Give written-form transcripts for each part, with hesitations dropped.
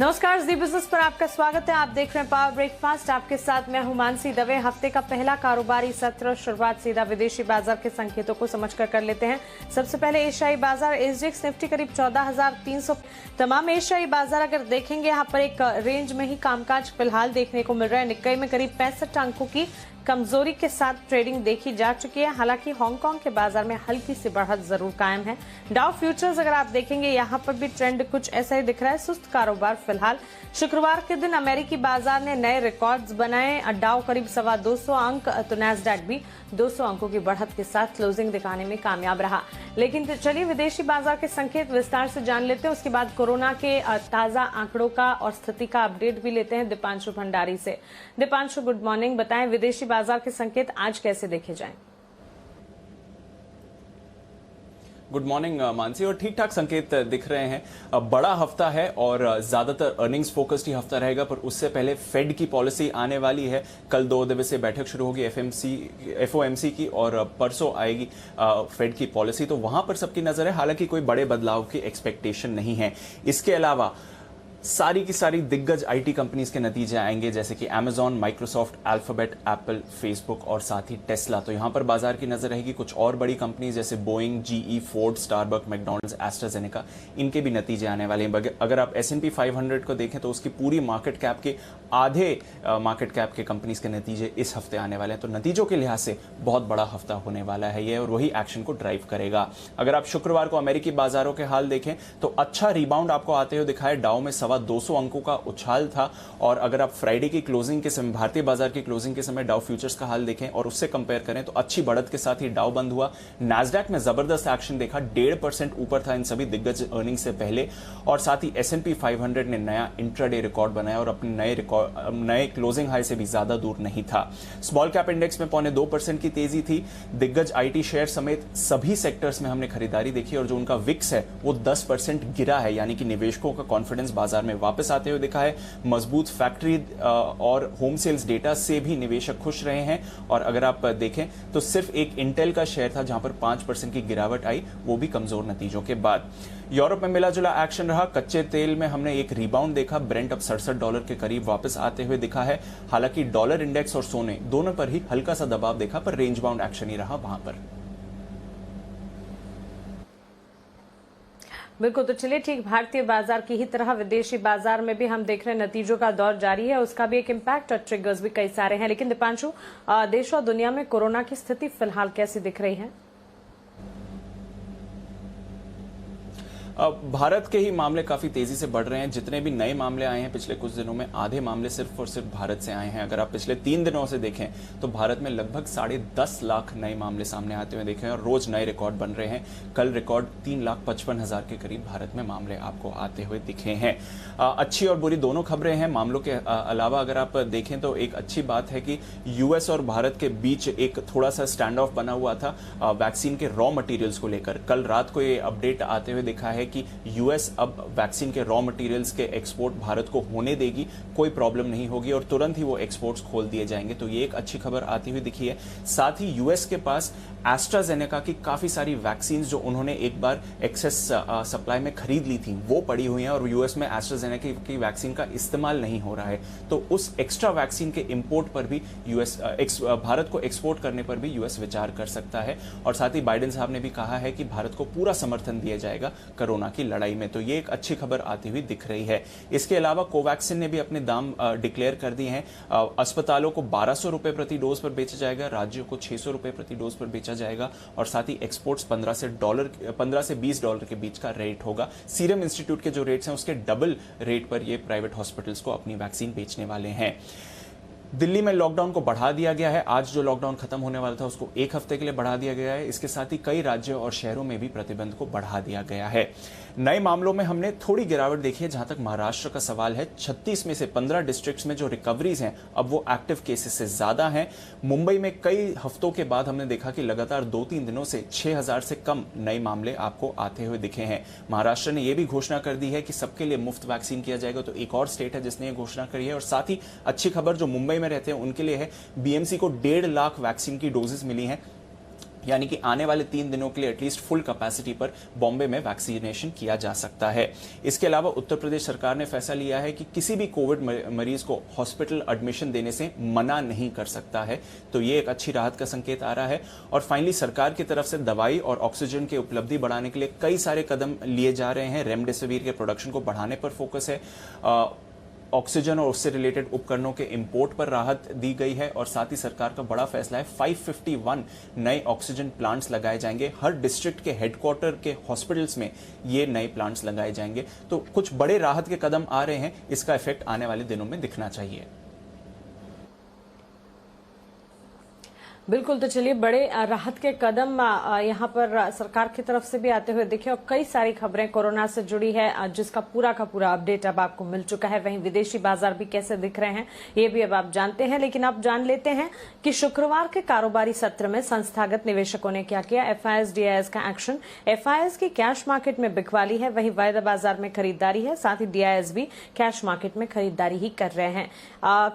नमस्कार, जी बिजनेस पर आपका स्वागत है। आप देख रहे हैं पावर ब्रेकफास्ट। आपके साथ मैं हूं मानसी दवे। हफ्ते का पहला कारोबारी सत्र शुरुआत सीधा विदेशी बाजार के संकेतों को समझकर कर लेते हैं। सबसे पहले एशियाई बाजार एसजीएक्स निफ्टी करीब 14,300। तमाम एशियाई बाजार अगर देखेंगे यहाँ पर एक रेंज में ही कामकाज फिलहाल देखने को मिल रहा है। निक्कई में करीब 65 अंकों की कमजोरी के साथ ट्रेडिंग देखी जा चुकी है। हालांकि हांगकांग के बाजार में हल्की सी बढ़त जरूर कायम है। डाउ फ्यूचर्स अगर आप देखेंगे यहाँ पर भी ट्रेंड कुछ ऐसा ही दिख रहा है, सुस्त कारोबार फिलहाल। शुक्रवार के दिन अमेरिकी बाजार ने नए रिकॉर्ड्स बनाए। डाउ करीब 225 अंक तो नैस्डैक भी 200 अंकों की बढ़त के साथ क्लोजिंग दिखाने में कामयाब रहा। लेकिन चलिए विदेशी बाजार के संकेत विस्तार से जान लेते हैं। उसके बाद कोरोना के ताजा आंकड़ों का और स्थिति का अपडेट भी लेते हैं दीपांशु भंडारी से। Deepanshu, good morning. बताएं विदेशी बाजार के संकेत आज कैसे देखे जाएं? Good morning Mansi. और ठीक ठाक संकेत दिख रहे हैं। बड़ा हफ्ता है और ज्यादातर अर्निंग्स फोकस्ड ही हफ्ता रहेगा, पर उससे पहले फेड की पॉलिसी आने वाली है। कल 2 दिवसीय बैठक शुरू होगी एफओएमसी की और परसों आएगी फेड की पॉलिसी, तो वहां पर सबकी नजर है। हालांकि कोई बड़े बदलाव की एक्सपेक्टेशन नहीं है। इसके अलावा सारी की सारी दिग्गज आईटी कंपनीज के नतीजे आएंगे, जैसे कि Amazon, Microsoft, alphabet, Apple, Facebook और साथ ही टेस्ला। तो यहां पर बाजार की नजर रहेगी। कुछ और बड़ी कंपनीज जैसे Boeing, GE, Ford, Starbuck, McDonald's, AstraZeneca, इनके भी नतीजे आने वाले हैं। अगर आप S&P 500 को देखें तो उसकी पूरी मार्केट कैप के आधे मार्केट कैप के कंपनीज के नतीजे इस हफ्ते आने वाले हैं। तो नतीजों के लिहाज से बहुत बड़ा हफ्ता होने वाला है ये, और वही एक्शन को ड्राइव करेगा। अगर आप शुक्रवार को अमेरिकी बाजारों के हाल देखें तो अच्छा रिबाउंड आपको आते हुए दिखाए। डाउ में 200 अंकों का उछाल था। और अगर आप फ्राइडे की क्लोजिंग के समय, भारतीय बाजार की क्लोजिंग के समय डाउ फ्यूचर्स का हाल देखें और उससे कंपेयर करें तो अच्छी बढ़त के साथ ही डाउ बंद हुआ। नैस्डैक में जबरदस्त एक्शन देखा, 1.5% ऊपर था इन सभी दिग्गज अर्निंग से पहले। और साथ ही S&P 500 ने नया इंट्राडे रिकॉर्ड बनाया और अपने नए क्लोजिंग हाई से भी ज्यादा दूर नहीं था। स्मॉल कैप इंडेक्स में 0.25% की तेजी थी। दिग्गज आईटी शेयर समेत सभी सेक्टर्स में हमने खरीदारी देखी और जो उनका विक्स है वो 10% गिरा है, यानी कि निवेशकों का कॉन्फिडेंस बाजार में वापस आते हुए दिखा है। मजबूत फैक्ट्री और होम सेल्स डेटा से भी निवेशक खुश रहे हैं। और अगर आप देखें तो सिर्फ एक इंटेल का शेयर था जहां पर 5% की गिरावट आई, वो भी कमजोर नतीजों के बाद। यूरोप में मिला जुला एक्शन रहा। कच्चे तेल में हमने एक रिबाउंड देखा। ब्रेंट अब $67 के करीब वापस आते हुए दिखा है। हालांकि डॉलर इंडेक्स और सोने दोनों पर ही हल्का सा दबाव देखा, पर रेंज बाउंड एक्शन ही रहा वहां पर। बिल्कुल, तो चलिए ठीक भारतीय बाजार की ही तरह विदेशी बाजार में भी हम देख रहे हैं नतीजों का दौर जारी है। उसका भी एक इम्पैक्ट और ट्रिगर्स भी कई सारे हैं। लेकिन दीपांशु, देश और दुनिया में कोरोना की स्थिति फिलहाल कैसी दिख रही है? भारत के ही मामले काफी तेजी से बढ़ रहे हैं। जितने भी नए मामले आए हैं पिछले कुछ दिनों में, आधे मामले सिर्फ और सिर्फ भारत से आए हैं। अगर आप पिछले 3 दिनों से देखें तो भारत में लगभग 10.5 लाख नए मामले सामने आते हुए देखे हैं और रोज नए रिकॉर्ड बन रहे हैं। कल रिकॉर्ड 3,55,000 के करीब भारत में मामले आपको आते हुए दिखे हैं। अच्छी और बुरी दोनों खबरें हैं। मामलों के अलावा अगर आप देखें तो एक अच्छी बात है कि यूएस और भारत के बीच एक थोड़ा सा स्टैंड ऑफ बना हुआ था वैक्सीन के रॉ मटेरियल्स को लेकर। कल रात को ये अपडेट आते हुए दिखा है कि यूएस अब वैक्सीन के रॉ मटेरियल्स के एक्सपोर्ट भारत को होने देगी, कोई प्रॉब्लम नहीं होगी और तुरंत ही वो एक्सपोर्ट्स खोल दिए जाएंगे। तो ये एक अच्छी खबर आती हुई दिखी है। साथ ही यूएस के पास एस्ट्राजेनेका की काफी सारी वैक्सीन जो उन्होंने एक बार एक्सेस सप्लाई में खरीद ली थी वो पड़ी हुई हैं और यूएस में एस्ट्राजेनेका की वैक्सीन का इस्तेमाल नहीं हो रहा है। तो उस एक्स्ट्रा वैक्सीन के इंपोर्ट पर भी यूएस भारत को एक्सपोर्ट करने पर भी यूएस विचार कर सकता है। और साथ ही बाइडेन साहब ने भी कहा है कि भारत को पूरा समर्थन दिया जाएगा कोरोना की लड़ाई में। तो ये एक अच्छी खबर आती हुई दिख रही है। इसके अलावा कोवैक्सीन ने भी अपने दाम डिक्लेयर कर दिए हैं। अस्पतालों को 1200 रुपए प्रति डोज पर बेचा जाएगा, राज्यों को 600 रुपए प्रति डोज पर बेचा जाएगा और साथ ही एक्सपोर्ट्स $15 से $20 के बीच का रेट होगा। सीरम इंस्टीट्यूट के जो रेट्स हैं उसके डबल रेट पर ये प्राइवेट हॉस्पिटल्स को अपनी वैक्सीन बेचने वाले हैं। दिल्ली में लॉकडाउन को बढ़ा दिया गया है। आज जो लॉकडाउन खत्म होने वाला था उसको 1 हफ्ते के लिए बढ़ा दिया गया है। इसके साथ ही कई राज्यों और शहरों में भी प्रतिबंध को बढ़ा दिया गया है। नए मामलों में हमने थोड़ी गिरावट देखी है। जहां तक महाराष्ट्र का सवाल है, 36 में से 15 डिस्ट्रिक्ट्स में जो रिकवरीज हैं अब वो एक्टिव केसेस से ज्यादा हैं। मुंबई में कई हफ्तों के बाद हमने देखा कि लगातार 2-3 दिनों से 6,000 से कम नए मामले आपको आते हुए दिखे हैं। महाराष्ट्र ने यह भी घोषणा कर दी है कि सबके लिए मुफ्त वैक्सीन किया जाएगा। तो एक और स्टेट है जिसने यह घोषणा करी है। और साथ ही अच्छी खबर जो मुंबई में रहते हैं उनके लिए है, बीएमसी को 1.5 लाख वैक्सीन की डोजेस मिली हैं। यानी कि आने वाले 3 दिनों के लिए एटलीस्ट फुल कैपेसिटी पर बॉम्बे में वैक्सीनेशन किया जा सकता है। इसके अलावा उत्तर प्रदेश सरकार ने फैसला लिया है कि किसी भी कोविड मरीज को हॉस्पिटल एडमिशन देने से मना नहीं कर सकता है, तो ये एक अच्छी राहत का संकेत आ रहा है। और फाइनली सरकार की तरफ से दवाई और ऑक्सीजन की उपलब्धि बढ़ाने के लिए कई सारे कदम लिए जा रहे हैं। रेमडेसिविर के प्रोडक्शन को बढ़ाने पर फोकस है, ऑक्सीजन और उससे रिलेटेड उपकरणों के इंपोर्ट पर राहत दी गई है और साथ ही सरकार का बड़ा फैसला है 551 नए ऑक्सीजन प्लांट्स लगाए जाएंगे। हर डिस्ट्रिक्ट के हेडक्वार्टर के हॉस्पिटल्स में ये नए प्लांट्स लगाए जाएंगे। तो कुछ बड़े राहत के कदम आ रहे हैं, इसका इफेक्ट आने वाले दिनों में दिखना चाहिए। बिल्कुल, तो चलिए बड़े राहत के कदम यहाँ पर सरकार की तरफ से भी आते हुए दिखे और कई सारी खबरें कोरोना से जुड़ी है, जिसका पूरा का पूरा अपडेट अब आपको मिल चुका है। वहीं विदेशी बाजार भी कैसे दिख रहे हैं ये भी अब आप जानते हैं, लेकिन अब जान लेते हैं कि शुक्रवार के कारोबारी सत्र में संस्थागत निवेशकों ने क्या किया। FIS DIS का एक्शन। FIS की कैश मार्केट में बिकवाली है, वहीं वायदा बाजार में खरीदारी है, साथ ही DIS भी कैश मार्केट में खरीदारी ही कर रहे हैं।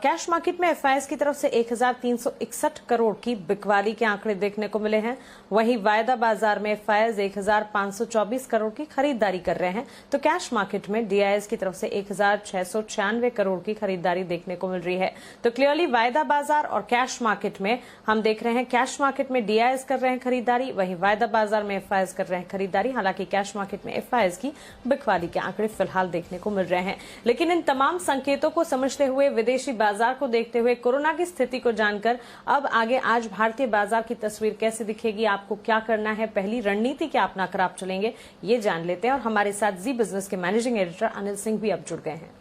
कैश मार्केट में FIS की तरफ से 1361 करोड़ की बिकवाली के आंकड़े देखने को मिले हैं। वहीं वायदा बाजार में FIS 1524 करोड़ की खरीदारी कर रहे हैं, तो कैश मार्केट में DIS की तरफ से 1696 करोड़ की खरीदारी देखने को मिल रही है। तो क्लियरली वायदा बाजार और कैश मार्केट में हम देख रहे हैं, कैश मार्केट में DIS कर रहे हैं खरीदारी, वहीं वायदा बाजार में FIS कर रहे हैं खरीदारी। हालांकि कैश मार्केट में FIS की बिकवाली के आंकड़े फिलहाल देखने को मिल रहे हैं। लेकिन इन तमाम संकेतों को समझते हुए, विदेशी बाजार को देखते हुए, कोरोना की स्थिति को जानकर अब आगे आज भारतीय बाजार की तस्वीर कैसे दिखेगी, आपको क्या करना है, पहली रणनीति क्या अपनाकर आप चलेंगे, ये जान लेते हैं। और हमारे साथ जी बिजनेस के मैनेजिंग एडिटर अनिल सिंह भी अब जुड़ गए हैं।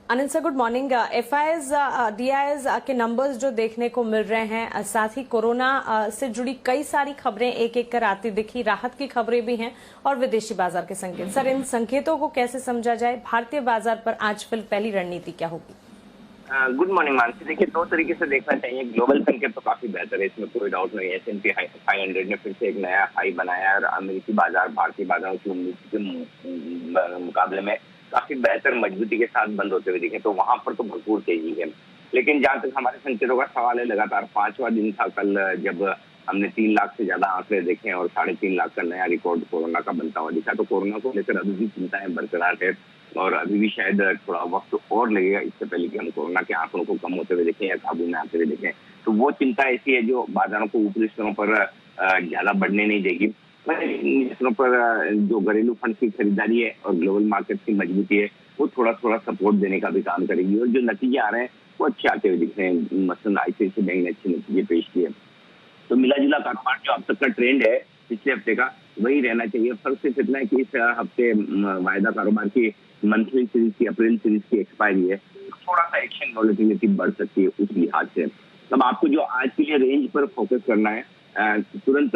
Anil sir, good morning. FIS DIS के नंबर्स जो देखने को मिल रहे हैं, साथ ही कोरोना से जुड़ी कई सारी खबरें एक एक कर आती दिखी, राहत की खबरें भी हैं और विदेशी बाजार के संकेत। सर, इन संकेतों को कैसे समझा जाए? भारतीय बाजार पर आज पहली रणनीति क्या होगी? Good morning Mansi. देखिए, दो तरीके से देखना चाहिए। ग्लोबल संकेत तो काफी बेहतर है, इसमें कोई डाउट नहीं है। S&P 500 ने फिर से एक नया हाई बनाया और अमेरिकी बाजार भारतीय बाजारों की उम्मीद के मुकाबले में काफी बेहतर मजबूती के साथ बंद होते हुए दिखे, तो वहां पर तो भरपूर तेजी है। लेकिन जहां तक हमारे संकेतों का सवाल है, लगातार 5वां दिन था कल, जब हमने 3 लाख से ज्यादा आंकड़े देखे और 3.5 लाख का नया रिकॉर्ड कोरोना का बनता हुआ दिखा। तो कोरोना को लेकर अभी भी चिंताएं बरकरार है और अभी भी शायद थोड़ा वक्त और लगेगा इससे पहले कि हम कोरोना के आंकड़ों को कम होते हुए देखें या काबू में आते हुए देखें। तो वो चिंता ऐसी है जो बाजारों को ऊपरी स्तरों पर ज्यादा बढ़ने नहीं देगी। स्तरों पर जो घरेलू फंड की खरीदारी है और ग्लोबल मार्केट की मजबूती है, वो थोड़ा थोड़ा सपोर्ट देने का भी काम करेगी और जो नतीजे आ रहे हैं वो अच्छे आते हुए दिख रहे हैं। मसलन ICICI बैंक ने अच्छे नतीजे पेश किए। तो मिला जुला कारोबार जो अब तक का ट्रेंड है पिछले हफ्ते का, वही रहना चाहिए। फर्क सिर्फ इतना है कि इस हफ्ते वायदा कारोबार की मंथली सीरीज की, अप्रैल सीरीज की एक्सपायरी है, थोड़ा सा एक्शन वॉलेटिलिटी बढ़ सकती है उस लिहाज से। तब आपको जो आज के लिए रेंज पर फोकस करना है, तुरंत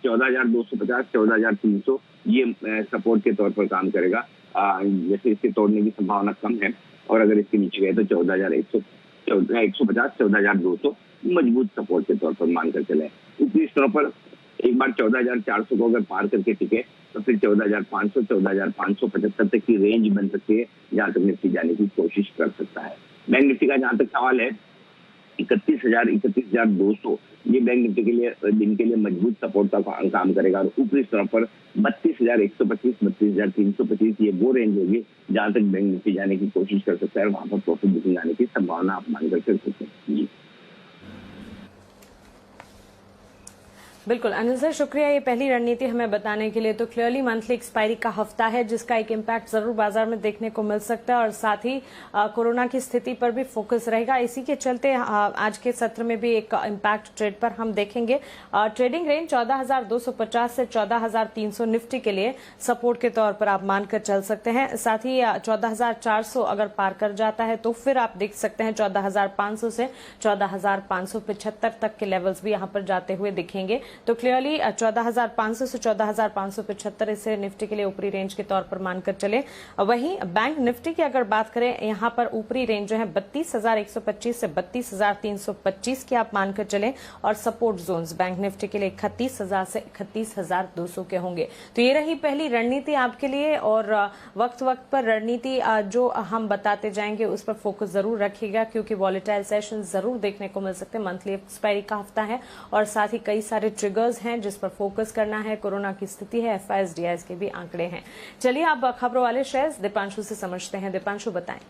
14,250, 14,300 ये सपोर्ट के तौर पर काम करेगा। जैसे इसके तोड़ने की संभावना कम है और अगर इसके नीचे गए तो 14,150, 14,200 मजबूत सपोर्ट के तौर पर मानकर चले। ऊपरी स्तरों पर एक बार 14,400 को अगर पार करके टिके तो फिर 14,500, 14,575 तक की रेंज बन सकती है, जहां तक निफ्टी जाने की कोशिश कर सकता है। बैंक निफ्टी का जहां तक सवाल है, 31,200 ये बैंक निफ्टी के लिए दिन के लिए मजबूत सपोर्ट का काम करेगा और ऊपरी स्तरों पर 32,125, 32,325 ये वो रेंज होगी जहां तक बैंक निफ्टी जाने की कोशिश कर सकता है और वहां पर प्रॉफिट बुकिंग आने की संभावना आप मानकर चल सकते हैं। जी बिल्कुल अनिल सर, शुक्रिया ये पहली रणनीति हमें बताने के लिए। तो क्लियरली मंथली एक्सपायरी का हफ्ता है, जिसका एक इम्पैक्ट जरूर बाजार में देखने को मिल सकता है और साथ ही कोरोना की स्थिति पर भी फोकस रहेगा। इसी के चलते आज के सत्र में भी एक इम्पैक्ट ट्रेड पर हम देखेंगे। ट्रेडिंग रेंज 14,250 से 14,300 निफ्टी के लिए सपोर्ट के तौर पर आप मानकर चल सकते हैं। साथ ही 14,400 अगर पार कर जाता है तो फिर आप देख सकते हैं 14,500 से 14,575 तक के लेवल्स भी यहां पर जाते हुए दिखेंगे। तो क्लियरली 14,500 से 14,575 इसे निफ्टी के लिए ऊपरी रेंज के तौर पर मानकर चले। वहीं बैंक निफ्टी की अगर बात करें, यहां पर ऊपरी रेंज जो है 32,125 से 32,325 की आप मानकर चले, और सपोर्ट जोन्स बैंक निफ्टी के लिए 31,000 से 31,200 के होंगे। तो ये रही पहली रणनीति आपके लिए, और वक्त वक्त पर रणनीति जो हम बताते जाएंगे उस पर फोकस जरूर रखिएगा, क्योंकि वॉलेटाइल सेशन जरूर देखने को मिल सकते हैं। मंथली एक्सपायरी का हफ्ता है और साथ ही कई सारे ट्रिगर्स हैं जिस पर फोकस करना है। कोरोना की स्थिति है, FIS-DIS के भी आंकड़े हैं। चलिए अब खबरों वाले शेयर्स दीपांशु से समझते हैं। दीपांशु बताएं।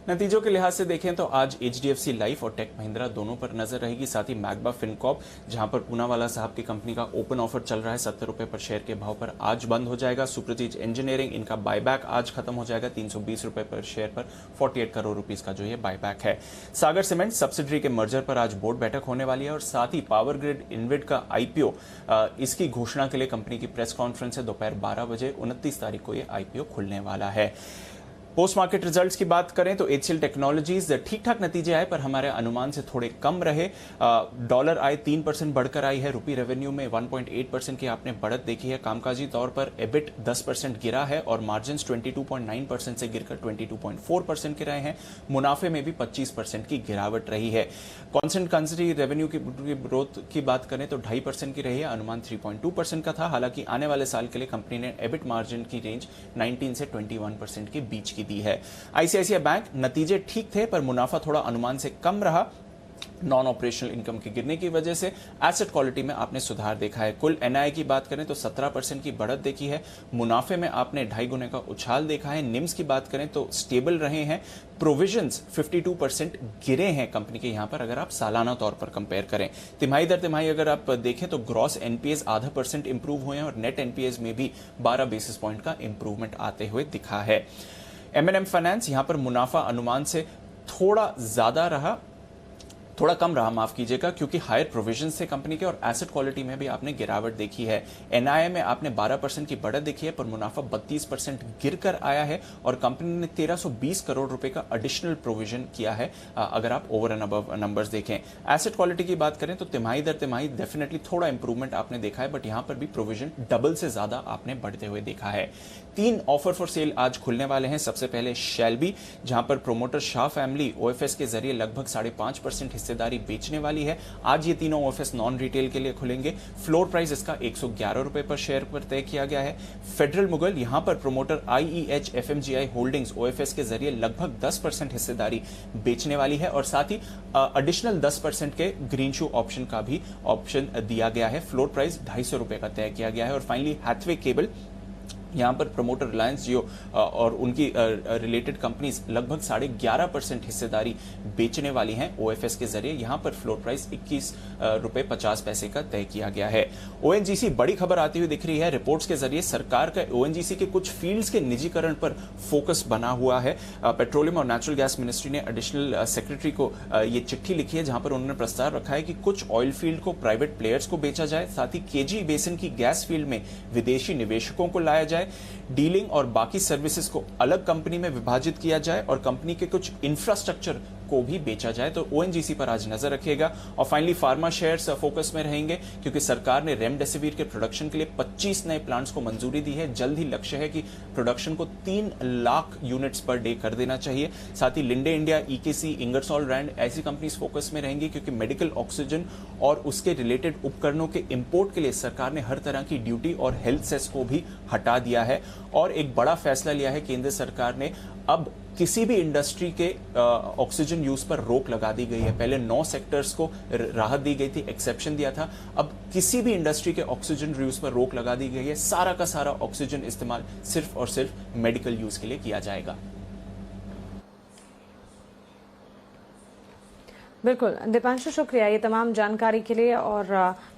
नतीजों के लिहाज से देखें तो आज HDFC लाइफ और टेक महिंद्रा दोनों पर नजर रहेगी। साथ ही मैग्मा फिनकॉर्प, जहां पर पूनावाला साहब की कंपनी का ओपन ऑफर चल रहा है 70 रुपए पर शेयर के भाव पर, आज बंद हो जाएगा। सुप्रतीज इंजीनियरिंग, इनका बायबैक आज खत्म हो जाएगा 320 रुपए पर शेयर पर, 48 करोड़ रुपीस का जो ये बायबैक है। सागर सीमेंट सब्सिडरी के मर्जर पर आज बोर्ड बैठक होने वाली है, और साथ ही पावर ग्रिड इनविड का IPO, इसकी घोषणा के लिए कंपनी की प्रेस कॉन्फ्रेंस है दोपहर 12 बजे, 29 तारीख को ये IPO खुलने वाला है। पोस्ट मार्केट रिजल्ट्स की बात करें तो HCL टेक्नोलॉजीज ठीक ठाक नतीजे आए, पर हमारे अनुमान से थोड़े कम रहे। डॉलर आय 3% बढ़कर आई है। रुपी रेवेन्यू में 1.8% की आपने बढ़त देखी है। कामकाजी तौर पर EBIT 10% गिरा है, और मार्जिन 22.9% से गिरकर 22.4% के रहे हैं। मुनाफे में भी 25% की गिरावट रही है। कॉन्स्टेंट करेंसी रेवेन्यू की ग्रोथ की बात करें तो 2.5% की रही है। अनुमान 3.2% का था। हालांकि आने वाले साल के लिए कंपनी ने EBIT मार्जिन की रेंज 19 से 21% के बीच की दी है। ICICI बैंक नतीजे ठीक थे, पर मुनाफा थोड़ा अनुमान से कम रहा। नॉन ऑपरेशनल इनकम के गिरने की वजह से एसेट क्वालिटी में आपने सुधार देखा है। कुल NII की बात करें तो 17% की बढ़त देखी है। मुनाफे में आपने 2.5 गुने का उछाल देखा है। निम्स की बात करें तो स्टेबल रहे हैं। प्रोविजंस 52% गिरे हैं कंपनी के यहां पर, अगर आप सालाना तौर पर कंपेयर करें। तिमाही दर तिमाही अगर आप देखें तो ग्रॉस NPAs 0.5% इंप्रूव हुए हैं, और नेट NPAs में भी 12 बेसिस पॉइंट का इंप्रूवमेंट आते हुए दिखा है। M&M फाइनेंस यहां पर मुनाफा अनुमान से थोड़ा कम रहा, माफ कीजिएगा, क्योंकि हायर प्रोविजन से कंपनी के, और एसेट क्वालिटी में भी आपने गिरावट देखी है। NII में आपने 12% की बढ़त देखी है, पर मुनाफा 32% गिरकर आया है, और कंपनी ने 1320 करोड़ रुपए का एडिशनल प्रोविजन किया है। अगर आप ओवर एंड अबव नंबर्स देखें। एसेट क्वालिटी की बात करें तो तिमाही दर तिमाही डेफिनेटली थोड़ा इंप्रूवमेंट आपने देखा है, बट यहां पर भी प्रोविजन डबल से ज्यादा आपने बढ़ते हुए देखा है। 3 ऑफर फॉर सेल आज खुलने वाले हैं। सबसे पहले शेल्बी, जहां पर प्रोमोटर शाह फैमिली OFS के जरिए लगभग 5.5% हिस्सेदारी बेचने वाली है। आज ये तीनों OFS नॉन रिटेल के लिए खुलेंगे। फ्लोर प्राइस इसका 111 रुपए पर शेयर पर तय किया गया है। फेडरल मुगल, यहां पर promoter IEH FMGI holdings OFS के जरिए लगभग 10% हिस्सेदारी बेचने वाली है, और साथ ही एडिशनल 10% के ग्रीन शू ऑप्शन का भी ऑप्शन दिया गया है। फ्लोर प्राइस 250 रुपए का तय किया गया है। और फाइनली हैथवे केबल, यहां पर प्रमोटर रिलायंस जियो और उनकी रिलेटेड कंपनीज लगभग 11.5% हिस्सेदारी बेचने वाली हैं OFS के जरिए। यहां पर फ्लोर प्राइस 21 रुपए 50 पैसे का तय किया गया है। ONGC बड़ी खबर आती हुई दिख रही है। रिपोर्ट्स के जरिए सरकार का ONGC के कुछ फील्ड्स के निजीकरण पर फोकस बना हुआ है। पेट्रोलियम और नेचुरल गैस मिनिस्ट्री ने एडिशनल सेक्रेटरी को ये चिट्ठी लिखी है, जहां पर उन्होंने प्रस्ताव रखा है कि कुछ ऑयल फील्ड को प्राइवेट प्लेयर्स को बेचा जाए, साथ ही KG बेसिन की गैस फील्ड में विदेशी निवेशकों को लाया जाए, डीलिंग और बाकी सर्विसेज को अलग कंपनी में विभाजित किया जाए, और कंपनी के कुछ इंफ्रास्ट्रक्चर को भी बेचा जाए। तो ONGC पर आज नजर रखिएगा। और फाइनली फार्मा शेयर्स फोकस में रहेंगे, क्योंकि सरकार ने रेमडेसिविर के प्रोडक्शन के लिए 25 नए प्लांट्स को मंजूरी दी है। जल्द ही लक्ष्य है कि प्रोडक्शन को 3 लाख यूनिट्स पर डे कर देना चाहिए। साथ ही लिंडे इंडिया, EKC, इंगरसॉल रैंड ऐसी कंपनीज फोकस में रहेंगी, क्योंकि मेडिकल ऑक्सीजन और उसके रिलेटेड उपकरणों के इंपोर्ट के लिए सरकार ने हर तरह की ड्यूटी और हेल्थ सेस को भी हटा दिया है। और एक बड़ा फैसला लिया है केंद्र सरकार ने, अब किसी भी इंडस्ट्री के ऑक्सीजन यूज पर रोक लगा दी गई है। पहले 9 सेक्टर्स को राहत दी गई थी, एक्सेप्शन दिया था। अब किसी भी इंडस्ट्री के ऑक्सीजन यूज पर रोक लगा दी गई है। सारा का सारा ऑक्सीजन इस्तेमाल सिर्फ और सिर्फ मेडिकल यूज के लिए किया जाएगा। बिल्कुल दीपांशु, शुक्रिया ये तमाम जानकारी के लिए, और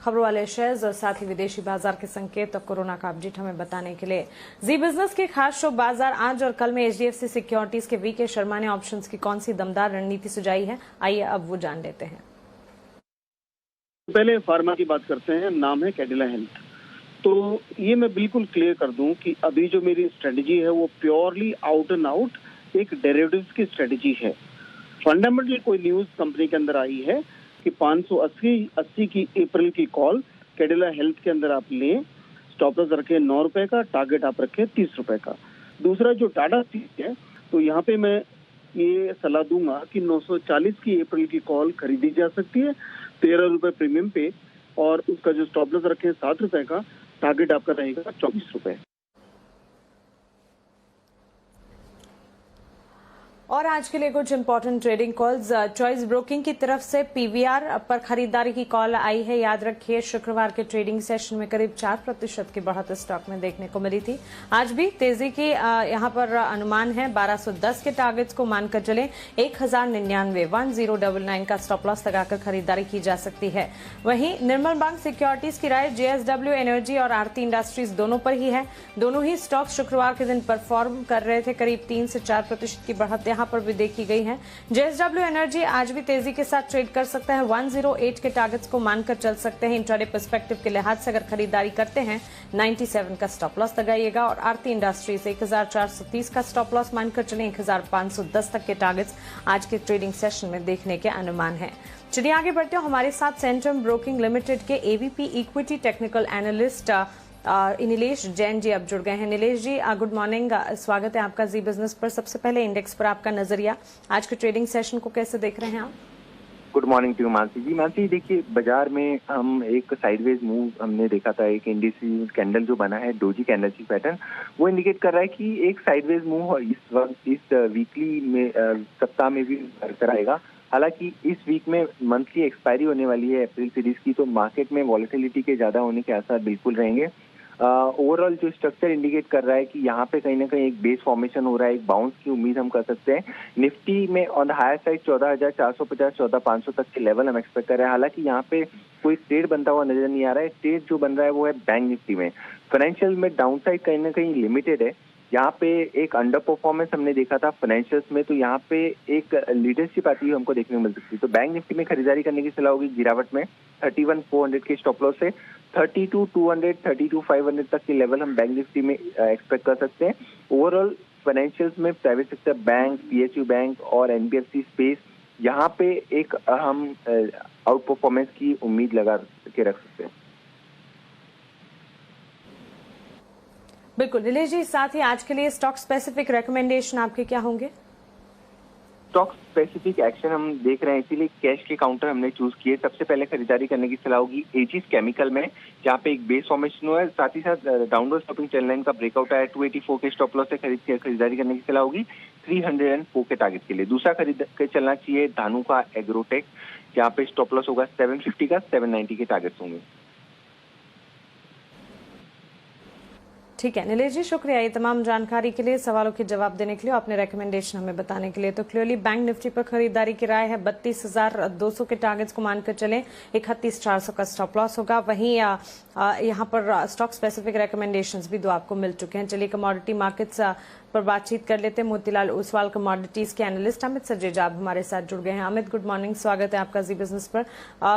खबरों वाले शेयर्स और साथ ही विदेशी बाजार के संकेत और कोरोना का अपडेट हमें बताने के लिए। जी बिजनेस के खास शो बाजार आज और कल में HDFC सिक्योरिटीज के VK शर्मा ने ऑप्शंस की कौन सी दमदार रणनीति सुझाई है, आइए अब वो जान लेते हैं। पहले फार्मा की बात करते हैं। नाम है कैडिला हेल्थ। तो ये मैं बिल्कुल क्लियर कर दूं कि अभी जो मेरी स्ट्रेटजी है वो प्योरली आउट एंड आउट एक डेरिवेटिव्स की स्ट्रेटजी है। फंडामेंटल कोई न्यूज कंपनी के अंदर आई है कि 580 की अप्रैल की कॉल कैडिला हेल्थ के अंदर आप लें, स्टॉप लॉस रखें 9 रुपए का, टारगेट आप रखें 30 रुपए का। दूसरा जो टाटा स्टील है, तो यहाँ पे मैं ये सलाह दूंगा कि 940 की अप्रैल की कॉल खरीदी जा सकती है 13 रुपए प्रीमियम पे, और उसका जो स्टॉप लॉस रखें 7 रुपए का, टारगेट आपका रहेगा 24 रुपए। और आज के लिए कुछ important trading calls. Choice broking की तरफ से पीवीआर पर खरीदारी की कॉल आई है। याद रखिए शुक्रवार के ट्रेडिंग सेशन में करीब 4% की बढ़त स्टॉक में देखने को मिली थी। आज भी तेजी की यहां पर अनुमान है। 1210 के टारगेट्स को मानकर चले 1099 का स्टॉप लॉस लगाकर खरीदारी की जा सकती है। वहीं निर्मल बैंक सिक्योरिटीज की राय जेएसडब्ल्यू एनर्जी और आरती इंडस्ट्रीज दोनों पर ही है। दोनों ही स्टॉक शुक्रवार के दिन परफॉर्म कर रहे थे। करीब 3 से 4% की बढ़त यहां पर भी देखी गई है। जेएसडब्ल्यू एनर्जी आज भी तेजी के साथ ट्रेड कर सकता है। 108 के टारगेट्स को मानकर चल सकते हैं। इंट्राडे पर्सपेक्टिव के लिहाज से अगर खरीदारी करते हैं 97 का स्टॉप लॉस लगाइएगा। और आरती इंडस्ट्रीज 1430 का स्टॉप लॉस मानकर चले 1510 तक के टारगेट्स आज के ट्रेडिंग सेशन में देखने के अनुमान है। चलिए आगे बढ़ते हैं। हमारे साथ सेंट्रम ब्रोकिंग लिमिटेड के AVP equity technical analyst Nilesh Jain ji अब जुड़ गए हैं। नीलेश जी गुड मॉर्निंग, स्वागत है आपका जी बिजनेस पर। सबसे पहले इंडेक्स पर आपका नजरिया, आज के ट्रेडिंग सेशन को कैसे देख रहे हैं आप? गुड मॉर्निंग टू मानसी जी। मानसी देखिए, बाजार में हम एक साइडवेज मूव हमने देखा था। एक इंडिस कैंडल जो बना है डोजी कैंडल की पैटर्न, वो इंडिकेट कर रहा है कि एक साइडवेज मूव इस वक्त इस वीकली में सप्ताह में भी बरकरार रहेगा। हालांकि इस वीक में मंथली एक्सपायरी होने वाली है अप्रैल सीरीज की, तो मार्केट में वॉलेटिलिटी के ज्यादा होने के आसार बिल्कुल रहेंगे। ओवरऑल जो स्ट्रक्चर इंडिकेट कर रहा है कि यहाँ पे कहीं ना कहीं एक बेस फॉर्मेशन हो रहा है, एक बाउंस की उम्मीद हम कर सकते हैं। निफ्टी में ऑन द हायर साइड 14,450 14,500 तक के लेवल हम एक्सपेक्ट कर रहे हैं। हालांकि यहाँ पे कोई ट्रेड बनता हुआ नजर नहीं आ रहा है। ट्रेड जो बन रहा है वो है बैंक निफ्टी में। फाइनेंशियल में डाउन साइड कहीं ना कहीं लिमिटेड है। यहाँ पे एक अंडर परफॉर्मेंस हमने देखा था फाइनेंशियल्स में, तो यहाँ पे एक लीडरशिप आती हुई हमको देखने को मिल सकती है। तो बैंक निफ्टी में खरीदारी करने की सलाह होगी गिरावट में 31,400 के स्टॉप लॉस से 32,200 32,500 तक के लेवल हम बैंक निफ्टी में एक्सपेक्ट कर सकते हैं। ओवरऑल फाइनेंशियल्स में private sector bank, PSU bank और एनबीएफसी स्पेस, यहाँ पे एक हम आउट परफॉर्मेंस की उम्मीद लगा के रख सकते हैं। बिल्कुल नीलेश जी, साथ ही आज के लिए स्टॉक स्पेसिफिक रिकमेंडेशन आपके क्या होंगे? स्टॉक स्पेसिफिक एक्शन हम देख रहे हैं, इसीलिए कैश के काउंटर हमने चूज किए। सबसे पहले खरीदारी करने की सलाह होगी एजिस केमिकल में, जहाँ पे एक बेस फॉर्मेशन हुआ है, साथ ही साथ डाउनवर्ड स्टॉपिंग ट्रेंड लाइन का ब्रेकआउट आया। 284 के स्टॉप लॉस से खरीदारी करने की सलाह होगी 304 के टारगेट के लिए। दूसरा खरीद के चलना चाहिए धानु का एग्रोटेक, जहाँ पे स्टॉप लॉस होगा 750 का, 790 के टारगेट्स होंगे। ठीक है नीलेश जी, शुक्रिया ये तमाम जानकारी के लिए, सवालों के जवाब देने के लिए, अपने रेकमेंडेशन हमें बताने के लिए। तो क्लियरली बैंक निफ्टी पर खरीदारी की राय है। 32,200 के टारगेट्स को मानकर चलें, 31,400 का स्टॉप लॉस होगा। वहीं यहाँ पर स्टॉक स्पेसिफिक रेकमेंडेशंस भी 2 आपको मिल चुके हैं। चलिए कमोडिटी मार्केट्स पर बातचीत कर लेते हैं। मोतीलाल ओसवाल कमोडिटीज के एनालिस्ट अमित सचदेजा हमारे साथ जुड़ गए हैं। अमित गुड मॉर्निंग, स्वागत है आपका जी बिजनेस पर।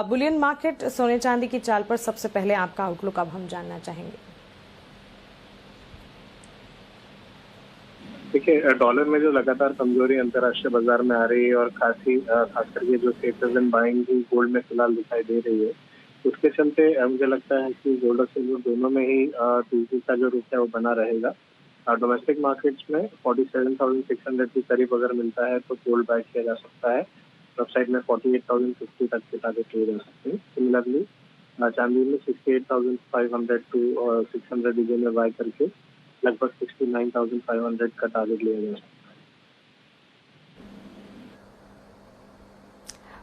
बुलियन मार्केट, सोने चांदी की चाल पर सबसे पहले आपका आउटलुक अब हम जानना चाहेंगे। देखिए, डॉलर में जो लगातार कमजोरी अंतर्राष्ट्रीय बाजार में आ रही है और खास करके जो सेफर्स एंड बाइंग गोल्ड में फिलहाल दिखाई दे रही है, उसके चलते मुझे लगता है कि गोल्ड और सिल्वर दोनों में ही तेजी का जो रुख है वो बना रहेगा। डोमेस्टिक मार्केट्स में 47,600 के करीब अगर मिलता है तो गोल्ड बाय किया जा सकता है। वेबसाइट में 48,050 तक के टारगेट लिए जा सकते हैं। सिमिलरली चांदी में 68,500 टू 600 रीजन में बाय करके लगभग 69,500 का टारगेट लिया गया है।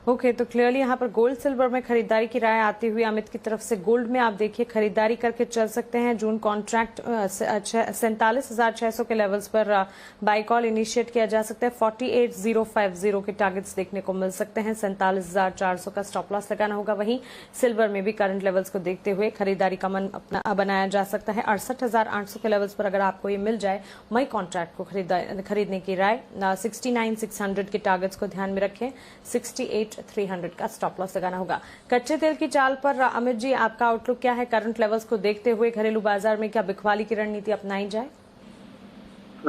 ओके, तो क्लियरली यहाँ पर गोल्ड सिल्वर में खरीदारी की राय आती हुई अमित की तरफ से। गोल्ड में आप देखिए खरीदारी करके चल सकते हैं। जून कॉन्ट्रैक्ट 47,600 के लेवल्स पर बाय कॉल इनिशिएट किया जा सकता है। 48,050 के टारगेट्स देखने को मिल सकते हैं। 47,400 का स्टॉप लॉस लगाना होगा। वहीं सिल्वर में भी करंट लेवल्स को देखते हुए खरीदारी का मन अपना बनाया जा सकता है। 68,800 के लेवल्स पर अगर आपको ये मिल जाए मई कॉन्ट्रैक्ट को खरीदने की राय। 69,600 के टारगेट्स को ध्यान में रखें। 68,300 का स्टॉप लॉस लगाना होगा। कच्चे तेल की चाल पर अमित जी आपका आउटलुक क्या है? करंट लेवल्स को देखते हुए घरेलू बाजार में क्या बिकवाली की रणनीति अपनाई जाए?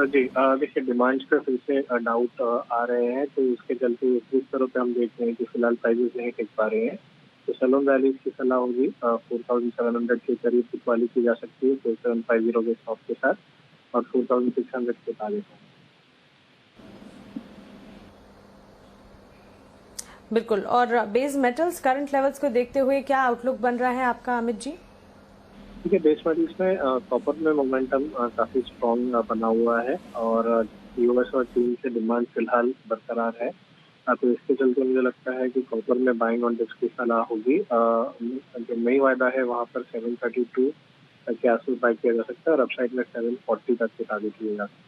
जी देखिए डिमांड्स पे फिर से डाउट आ रहे हैं, तो उसके चलते इस स्तरों पे हम देख रहे हैं कि फिलहाल प्राइसेस नहीं टिक पा रहे हैं। तो सलोन वैलीज की सलाह होगी 4700 के करीब बिकवाली की जा सकती है 4750 के स्टॉप के साथ, और 4600 के टारगेट होंगे। बिल्कुल। और बेस मेटल्स करंट लेवल्स को देखते हुए क्या आउटलुक बन रहा है आपका अमित जी? देखिए बेस मेटल्स में कॉपर में मोमेंटम काफी स्ट्रॉन्ग बना हुआ है, और यूएस और चीन से डिमांड फिलहाल बरकरार है। तो इसके चलते मुझे लगता है कि कॉपर में बाइंग ऑन डिप्स की सलाह होगी। जो नई वायदा है वहां पर 732 तक के आसपास बाय किया जा सकता है, और अपसाइड में 740 तक के टारगेट लिए जा सकते हैं।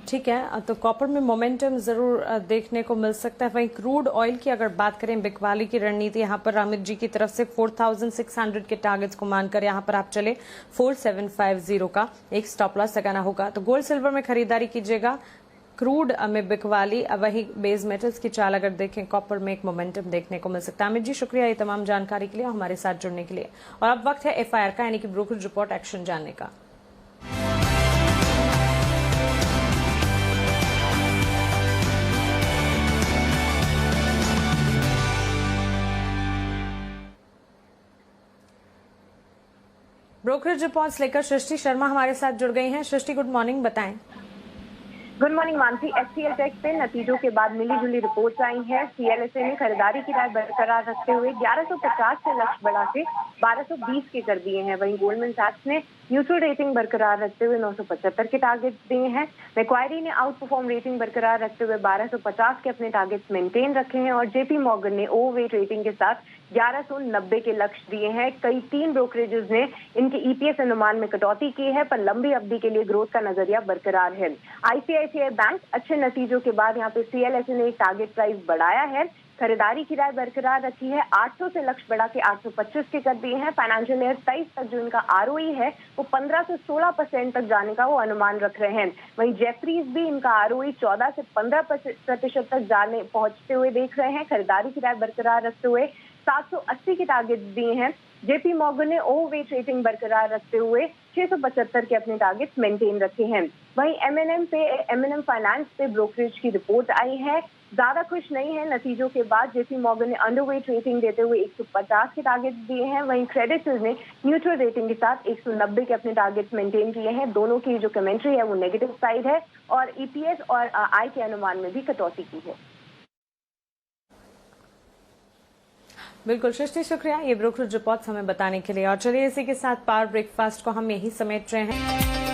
ठीक है, तो कॉपर में मोमेंटम जरूर देखने को मिल सकता है। वहीं क्रूड ऑयल की अगर बात करें, बिकवाली की रणनीति यहाँ पर अमित जी की तरफ से 4600 के टारगेट्स को मानकर यहाँ पर आप चले 4750 का एक स्टॉप लॉस लगाना होगा। तो गोल्ड सिल्वर में खरीदारी कीजिएगा, क्रूड में बिकवाली। वही बेस मेटल्स की चाल अगर देखें, कॉपर में एक मोमेंटम देखने को मिल सकता है। अमित जी शुक्रिया ये तमाम जानकारी के लिए और हमारे साथ जुड़ने के लिए। और अब वक्त है FIR का, यानी कि ब्रोकरेज रिपोर्ट एक्शन जानने का। ब्रोकरेज रिपोर्ट्स लेकर सृष्टि शर्मा हमारे साथ जुड़ गई हैं। सृष्टि गुड मॉर्निंग, बताएं। Good morning Mansi. HCL tech पे नतीजों के बाद मिली जुली रिपोर्ट्स आई हैं। CLSA ने खरीदारी की राय बरकरार रखते हुए 1150 से लक्ष्य बढ़ा के 1220 के कर दिए हैं। वहीं गोल्डमैन सैक्स ने न्यूट्रल रेटिंग बरकरार रखते हुए 975 के टारगेट दिए हैं। मैक्वायरी ने आउट परफॉर्म रेटिंग बरकरार रखते हुए 1250 के अपने टारगेट्स मेंटेन रखे हैं, और JP मॉर्गन ने ओवरवेट रेटिंग के साथ 1190 के लक्ष्य दिए हैं। कई 3 ब्रोकरेजेस ने इनके EPS अनुमान में कटौती की है, पर लंबी अवधि के लिए ग्रोथ का नजरिया बरकरार है। ICICI बैंक अच्छे नतीजों के बाद यहाँ पे CLSA ने एक टारगेट प्राइस बढ़ाया है। खरीदारी की राय बरकरार रखी है, 800 से लक्ष्य बढ़ा के 825 के कर दिए हैं। फाइनेंशियल ईयर 23 तक जो इनका ROE है वो 15 से 16% तक जाने का वो अनुमान रख रहे हैं। वहीं जेफरीज भी इनका ROE 14 से 15% तक जाने पहुंचते हुए देख रहे हैं। खरीदारी की राय बरकरार रखते हुए 780 के टारगेट दिए हैं। JP मॉर्गन ने ओवरवेट रेटिंग बरकरार रखते हुए 675 के अपने टारगेट्स मेंटेन रखे हैं। वहीं M&M फाइनेंस पे ब्रोकरेज की रिपोर्ट आई है, ज्यादा खुश नहीं है। नतीजों के बाद JP मॉर्गन ने अंडरवेट रेटिंग देते हुए 150 के टारगेट दिए हैं। वहीं क्रेडिट स्विस ने न्यूट्रल रेटिंग के साथ 190 के अपने टारगेट्स मेंटेन किए हैं। दोनों की जो कमेंट्री है वो नेगेटिव साइड है, और EPS और आय के अनुमान में भी कटौती की है। बिल्कुल सृष्टि, शुक्रिया ये ब्रोकरेज रिपोर्ट्स हमें बताने के लिए। और चलिए इसी के साथ पावर ब्रेकफास्ट को हम यही समेट रहे हैं।